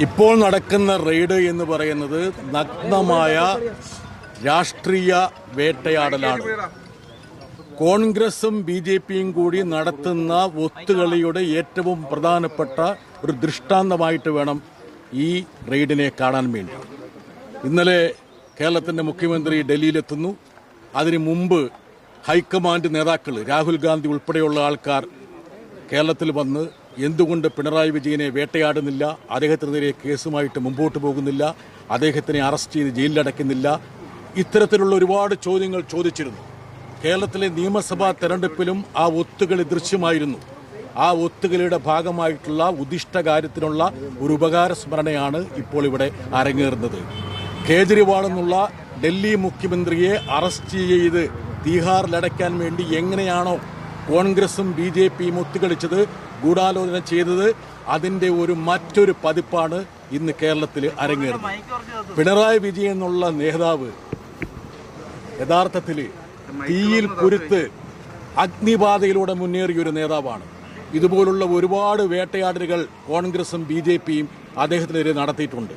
ഇപ്പോൾ നടക്കുന്ന റെയ്ഡ് എന്ന് പറയുന്നത് നഗ്നമായ രാഷ്ട്രീയ വേട്ടയാടലാണ്. കോൺഗ്രസും BJPയും കൂടി നടത്തുന്ന ഒത്തുകളിയുടെ ഏറ്റവും പ്രധാനപ്പെട്ട ഒരു ദൃഷ്ടാന്തമായിട്ട് വേണം ഈ റെയ്ഡിനെ കാണാൻ വേണ്ടി. ഇന്നലെ കേരളത്തിൻ്റെ മുഖ്യമന്ത്രി ഡൽഹിയിലെത്തുന്നു. അതിനു മുമ്പ് ഹൈക്കമാൻഡ് നേതാക്കൾ രാഹുൽ ഗാന്ധി ഉൾപ്പെടെയുള്ള ആൾക്കാർ കേരളത്തിൽ വന്ന് എന്തുകൊണ്ട് പിണറായി വിജയനെ വേട്ടയാടുന്നില്ല, അദ്ദേഹത്തിനെതിരെ കേസുമായിട്ട് മുമ്പോട്ട് പോകുന്നില്ല, അദ്ദേഹത്തിനെ അറസ്റ്റ് ചെയ്ത് ജയിലിലടയ്ക്കുന്നില്ല, ഇത്തരത്തിലുള്ള ഒരുപാട് ചോദ്യങ്ങൾ ചോദിച്ചിരുന്നു. കേരളത്തിലെ നിയമസഭാ തെരഞ്ഞെടുപ്പിലും ആ ഒത്തുകളി ദൃശ്യമായിരുന്നു. ആ ഒത്തുകളിയുടെ ഭാഗമായിട്ടുള്ള ഉദ്ദിഷ്ട കാര്യത്തിനുള്ള ഒരു ഉപകാര സ്മരണയാണ് ഇപ്പോൾ ഇവിടെ അരങ്ങേറുന്നത്. കേജ്രിവാൾ എന്നുള്ള ഡൽഹി മുഖ്യമന്ത്രിയെ അറസ്റ്റ് ചെയ്ത് തീഹാറിലടയ്ക്കാൻ വേണ്ടി എങ്ങനെയാണോ കോൺഗ്രസും BJPയും ഒത്തുകളിച്ചത്, ഗൂഢാലോചന ചെയ്തത്, അതിൻ്റെ മറ്റൊരു പതിപ്പാണ് ഇന്ന് കേരളത്തിൽ അരങ്ങേറുന്നത്. പിണറായി വിജയൻ എന്നുള്ള നേതാവ് യഥാർത്ഥത്തിൽ തീയിൽ കുരുത്ത് അഗ്നിപാതയിലൂടെ മുന്നേറിയൊരു നേതാവാണ്. ഇതുപോലുള്ള ഒരുപാട് വേട്ടയാടലുകൾ കോൺഗ്രസും BJPയും അദ്ദേഹത്തിനെതിരെ നടത്തിയിട്ടുണ്ട്.